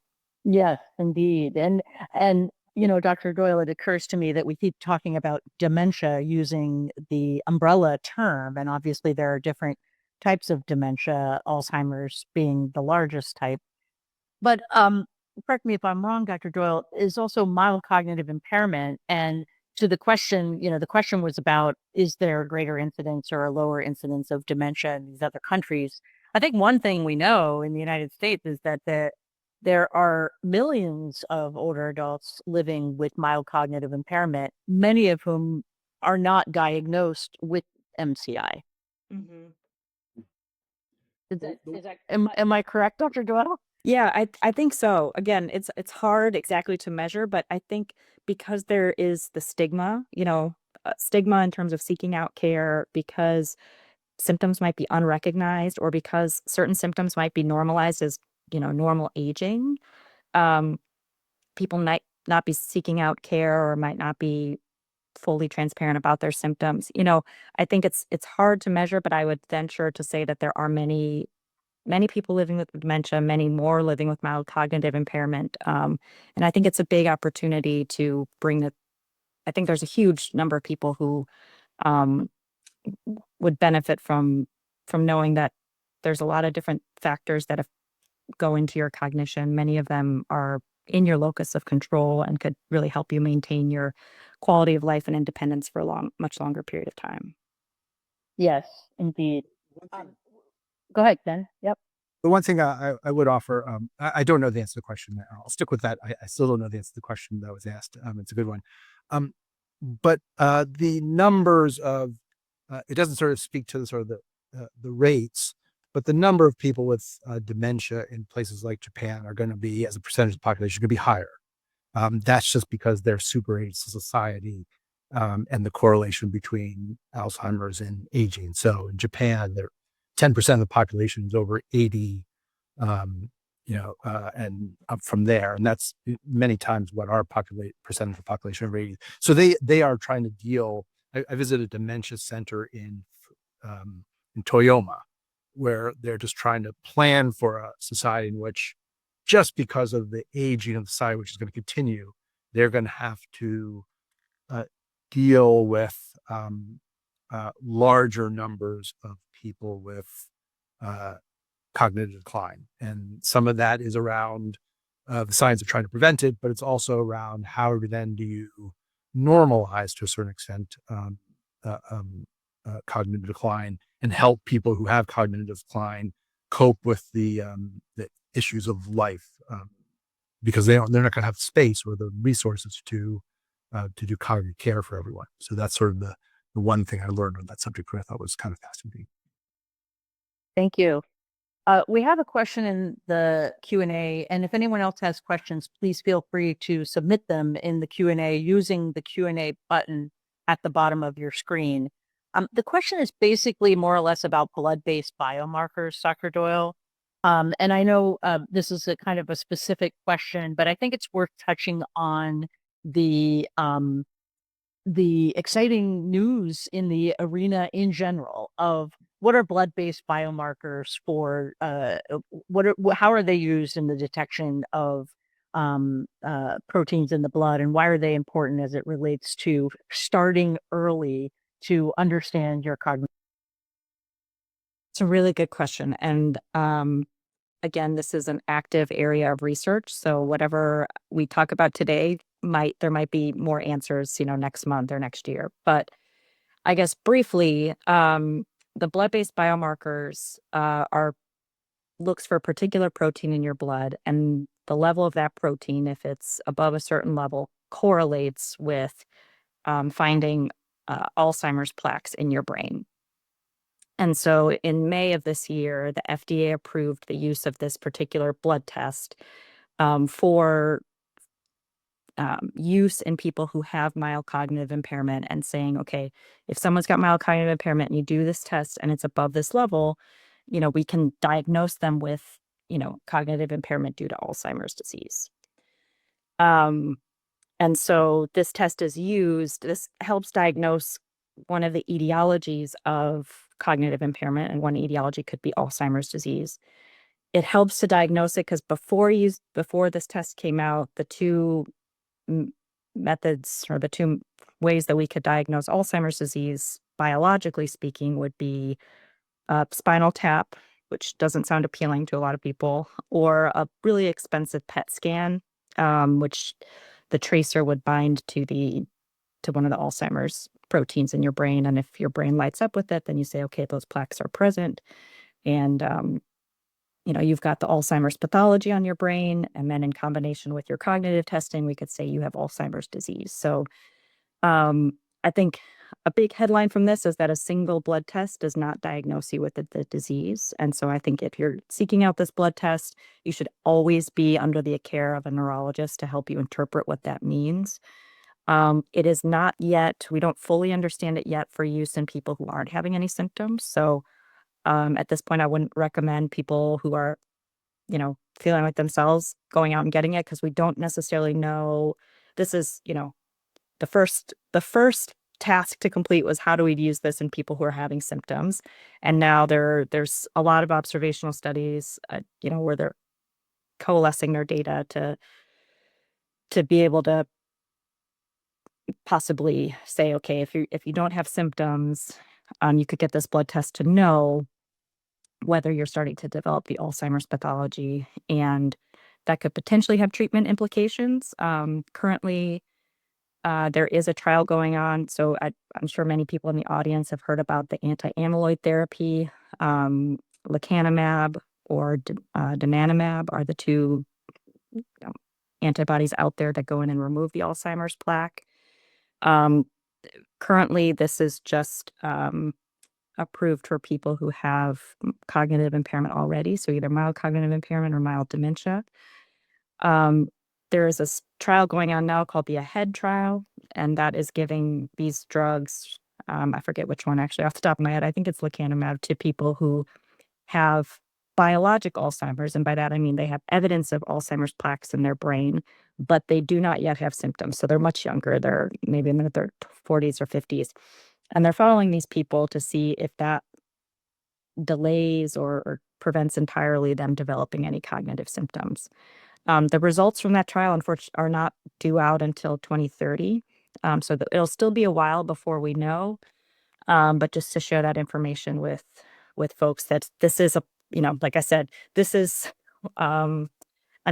Yes, indeed. And Dr. Doyle, it occurs to me that we keep talking about dementia using the umbrella term, and obviously there are different types of dementia, Alzheimer's being the largest type. But correct me if I'm wrong, Dr. Doyle, is also mild cognitive impairment. And to the question, the question was about, is there a greater incidence or a lower incidence of dementia in these other countries? I think one thing we know in the United States is that there are millions of older adults living with mild cognitive impairment, many of whom are not diagnosed with MCI. Mhm. Am I correct, Dr. Doyle? Yeah, I think so. Again, it's hard exactly to measure, but I think because there is the stigma, stigma in terms of seeking out care, because symptoms might be unrecognized, or because certain symptoms might be normalized as, normal aging. Um, People might not be seeking out care or might not be fully transparent about their symptoms. I think it's hard to measure, but I would venture to say that there are many people living with dementia, many more living with mild cognitive impairment. And I think it's a big opportunity to I think there's a huge number of people who um, would benefit from from knowing that there's a lot of different factors that go into your cognition. Many of them are in your locus of control and could really help you maintain your quality of life and independence for a much longer period of time. Yes, indeed. One Um, thing, go ahead, Ben. Yep. the one thing I would offer, I don't know the answer to the question. I'll stick with that. I still don't know the answer to the question that was asked. It's a good one. But the numbers of, it doesn't sort of speak to the sort of the rates, but the number of people with dementia in places like Japan are going to be, as a percentage of the population, going to be higher. That's just because they're super aged society, and the correlation between Alzheimer's and aging. So in Japan, 10% of the population is over 80, and up from there. And that's many times what our percentage of the population over 80. So they are trying to deal. I visited a dementia center in Toyama, where they're just trying to plan for a society in which, just because of the aging of the society, which is going to continue, they're going to have to uh, deal with larger numbers of people with uh, cognitive decline. And some of that is around the science of trying to prevent it, but it's also around how then do you normalize, to a certain extent, uh, um, cognitive decline and help people who have cognitive decline cope with the issues of life, because they're not going to have space or the resources to do cognitive care for everyone. So that's sort of the one thing I learned on that subject, which I thought was kind of fascinating. Thank you. We have a question in the Q&A, and if anyone else has questions, please feel free to submit them in the Q&A using the Q&A button at the bottom of your screen. The question is basically more or less about blood-based biomarkers, Dr. Doyle. And I know this is a kind of a specific question, but I think it's worth touching on the exciting news in the arena in general of what are blood-based biomarkers for how are they used in the detection of proteins in the blood, and why are they important as it relates to starting early to understand your cognition? It's a really good question. And again, this is an active area of research. So whatever we talk about today, there might be more answers, next month or next year. But I guess briefly, the blood-based biomarkers looks for a particular protein in your blood, and the level of that protein, if it's above a certain level, correlates with finding Alzheimer's plaques in your brain. And so in May of this year, the FDA approved the use of this particular blood test for use in people who have mild cognitive impairment, and saying, okay, if someone's got mild cognitive impairment and you do this test and it's above this level, we can diagnose them with, cognitive impairment due to Alzheimer's disease. And so this test is used, this helps diagnose one of the etiologies of cognitive impairment, and one etiology could be Alzheimer's disease. It helps to diagnose it because before this test came out, the two methods, or the two ways that we could diagnose Alzheimer's disease, biologically speaking, would be spinal tap, which doesn't sound appealing to a lot of people, or a really expensive PET scan, which the tracer would bind to one of the Alzheimer's proteins in your brain. And if your brain lights up with it, then you say, okay, those plaques are present. And, you've got the Alzheimer's pathology on your brain. And then in combination with your cognitive testing, we could say you have Alzheimer's disease. So I think a big headline from this is that a single blood test does not diagnose you with the disease. And so I think if you're seeking out this blood test, you should always be under the care of a neurologist to help you interpret what that means. It is not yet, we don't fully understand it yet for use in people who aren't having any symptoms. So at this point, I wouldn't recommend people who are, feeling like themselves going out and getting it, because we don't necessarily know. This is, the first task to complete was, how do we use this in people who are having symptoms? And now there's a lot of observational studies, where they're coalescing their data to be able to possibly say, okay, if you don't have symptoms, you could get this blood test to know whether you're starting to develop the Alzheimer's pathology, and that could potentially have treatment implications. Currently, there is a trial going on. So I'm sure many people in the audience have heard about the anti-amyloid therapy. Lecanemab or donanemab are the two antibodies out there that go in and remove the Alzheimer's plaque. Currently, this is just approved for people who have cognitive impairment already, so either mild cognitive impairment or mild dementia. There is a trial going on now called the AHEAD trial, and that is giving these drugs, I forget which one actually off the top of my head, I think it's lecanemab, to people who have biologic Alzheimer's, and by that I mean they have evidence of Alzheimer's plaques in their brain, but they do not yet have symptoms. So they're much younger. They're maybe in their 40s or 50s. And they're following these people to see if that delays or prevents entirely them developing any cognitive symptoms. The results from that trial, unfortunately, are not due out until 2030. So it'll still be a while before we know. But just to share that information with folks that this is like I said, this is an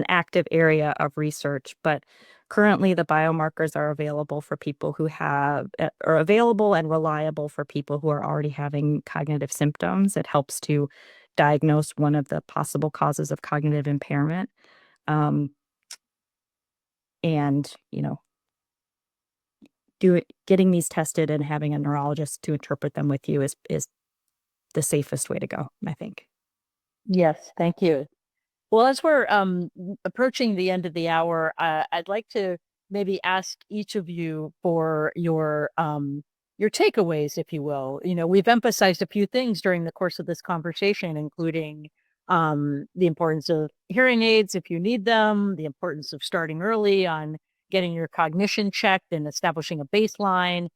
active area of research, but currently the biomarkers are available for people who are available and reliable for people who are already having cognitive symptoms. It helps to diagnose one of the possible causes of cognitive impairment. And, getting these tested and having a neurologist to interpret them with you is the safest way to go, I think. Yes, thank you. Well, as we're approaching the end of the hour, I'd like to maybe ask each of you for your takeaways, if you will. We've emphasized a few things during the course of this conversation, including the importance of hearing aids if you need them, the importance of starting early on getting your cognition checked and establishing a baseline.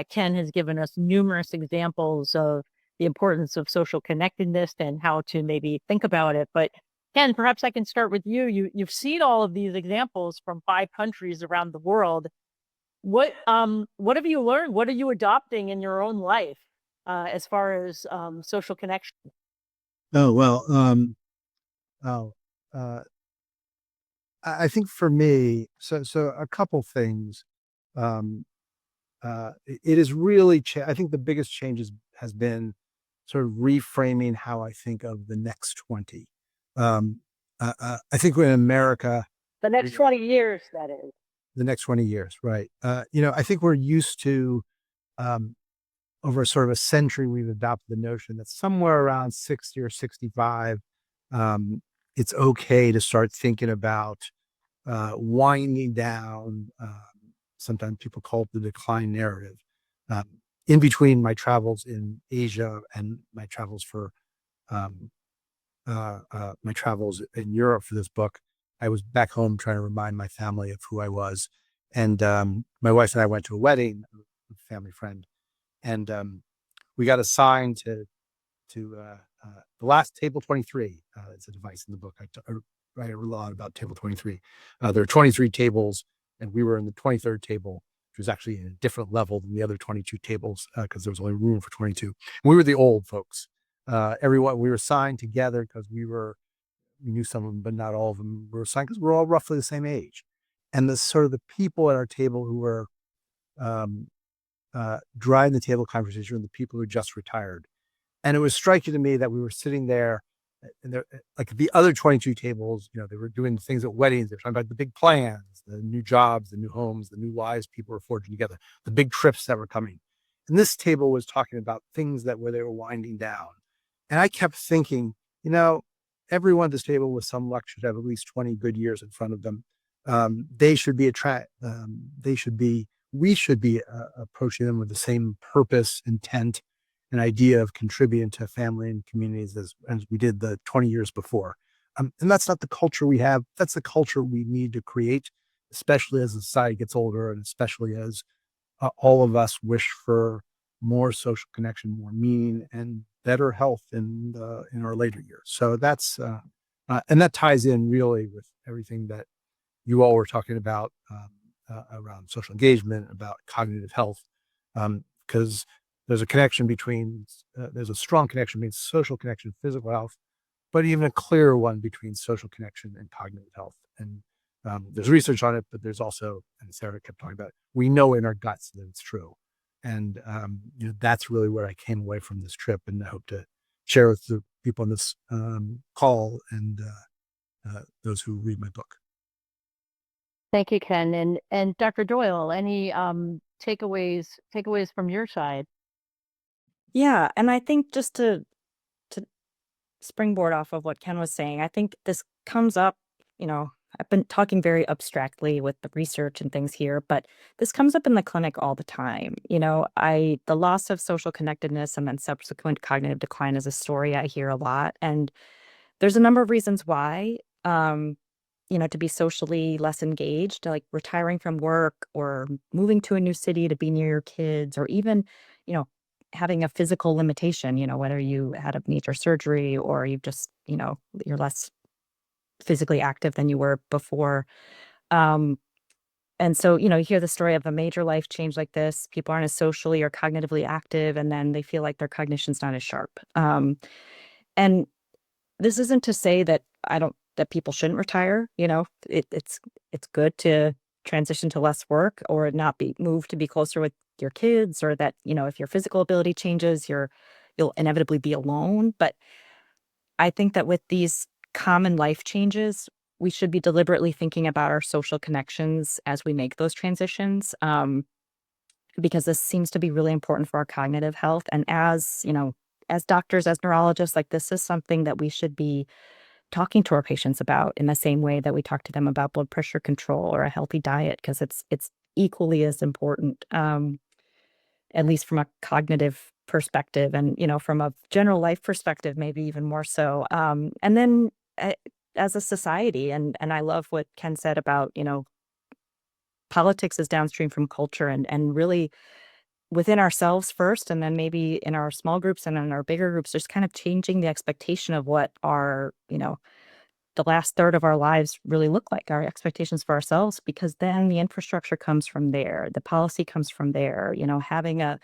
Ken has given us numerous examples of the importance of social connectedness and how to maybe think about it. But Ken, perhaps I can start with you. You've seen all of these examples from 5 countries around the world. What have you learned? What are you adopting in your own life as far as social connection? Oh, well, oh, uh, I think for me, so a couple things. It is really, I think the biggest change has been sort of reframing how I think of the next 20. I think in America, The next 20 years, that is. the next 20 years, right? I think we're used to, over sort of a century, we've adopted the notion that somewhere around 60 or 65, it's okay to start thinking about winding down. Sometimes people call it the decline narrative. In between my travels in Asia and my travels my travels in Europe for this book, I was back home trying to remind my family of who I was. And my wife and I went to a wedding, a family friend, and we got assigned to the last table 23. It's a device in the book. I write a lot about table 23. There are 23 tables, and we were in the 23rd table, which was actually in a different level than the other 22 tables because there was only room for 22. And we were the old folks. Everyone, we were assigned together because we knew some of them, but not all of them were assigned because we're all roughly the same age. And the sort of the people at our table who were driving the table conversation were the people who just retired. And it was striking to me that we were sitting there, and like the other 22 tables, they were doing things at weddings. They were talking about the big plans, the new jobs, the new homes, the new lives people were forging together, the big trips that were coming. And this table was talking about things where they were winding down. And I kept thinking, everyone at this table with some luck should have at least 20 good years in front of them. We should be approaching them with the same purpose, intent, an idea of contributing to family and communities as we did the 20 years before. And that's not the culture we have. That's the culture we need to create, especially as the society gets older and especially as all of us wish for more social connection, more meaning, and better health in our later years. So that's, and that ties in really with everything that you all were talking about around social engagement, about cognitive health, because there's a connection between, there's a strong connection between social connection, physical health, but even a clearer one between social connection and cognitive health. And there's research on it, but there's also, and Sarah kept talking about it, we know in our guts that it's true. And that's really where I came away from this trip, and I hope to share with the people on this call and those who read my book. Thank you, Ken. And Dr. Doyle, any takeaways from your side? Yeah, and I think just to springboard off of what Ken was saying, I think this comes up, I've been talking very abstractly with the research and things here, but this comes up in the clinic all the time. The loss of social connectedness and then subsequent cognitive decline is a story I hear a lot. And there's a number of reasons why. To be socially less engaged, like retiring from work or moving to a new city to be near your kids, or even, you know, having a physical limitation, whether you had a major surgery or you've just, you're less physically active than you were before. Um, and so, you hear the story of a major life change like this. People aren't as socially or cognitively active, and then they feel like their cognition's not as sharp. And this isn't to say that that people shouldn't retire. It's good to transition to less work or not be moved to be closer with your kids, or that, if your physical ability changes, you'll inevitably be alone. But I think that with these common life changes, we should be deliberately thinking about our social connections as we make those transitions. Because this seems to be really important for our cognitive health. And as doctors, as neurologists, like, this is something that we should be talking to our patients about in the same way that we talk to them about blood pressure control or a healthy diet, because it's equally as important, at least from a cognitive perspective, and from a general life perspective, maybe even more so. And then uh, as a society, and I love what Ken said about, politics is downstream from culture, and really within ourselves first, and then maybe in our small groups and in our bigger groups, just kind of changing the expectation of what our, the last third of our lives really look like, our expectations for ourselves, because then the infrastructure comes from there. The policy comes from there, having a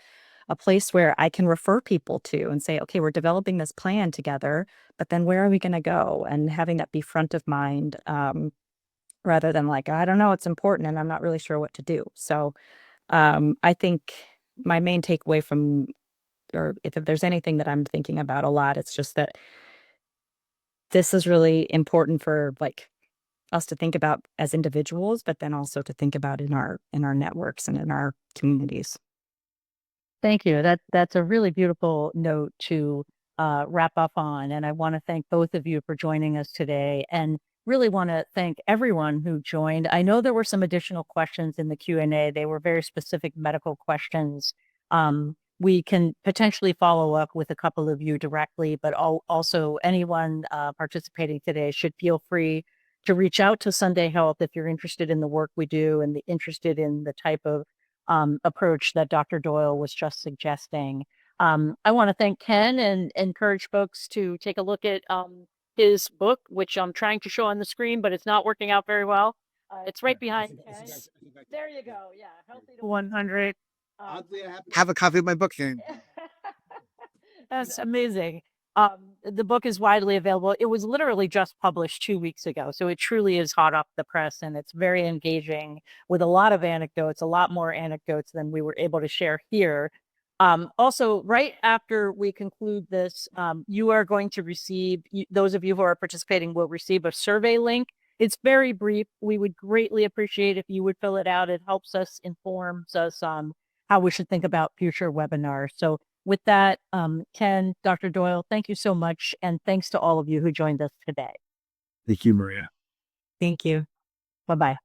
place where I can refer people to and say, okay, we're developing this plan together, but then where are we going to go? And having that be front of mind, rather than like, I don't know, it's important and I'm not really sure what to do. So I think my main takeaway from, or if there's anything that I'm thinking about a lot, it's just that this is really important for, like, us to think about as individuals, but then also to think about in our networks and in our communities. Thank you. That's a really beautiful note to wrap up on. And I want to thank both of you for joining us today, and really want to thank everyone who joined. I know there were some additional questions in the Q&A. They were very specific medical questions. We can potentially follow up with a couple of you directly, but also anyone participating today should feel free to reach out to Sunday Health if you're interested in the work we do and interested in the type of approach that Dr. Doyle was just suggesting. I want to thank Ken and encourage folks to take a look at his book, which I'm trying to show on the screen, but it's not working out very well. It's right behind Ken. There you go. Yeah, Healthy to 100. Oddly, I have a copy of my book here. That's amazing. The book is widely available. It was literally just published 2 weeks ago, so it truly is hot off the press, and it's very engaging with a lot of anecdotes, a lot more anecdotes than we were able to share here. Also, right after we conclude this, you are going to receive, those of you who are participating will receive a survey link. It's very brief. We would greatly appreciate if you would fill it out. It helps us, informs us on how we should think about future webinars. So with that, Ken, Dr. Doyle, thank you so much. And thanks to all of you who joined us today. Thank you, Maria. Thank you. Bye-bye.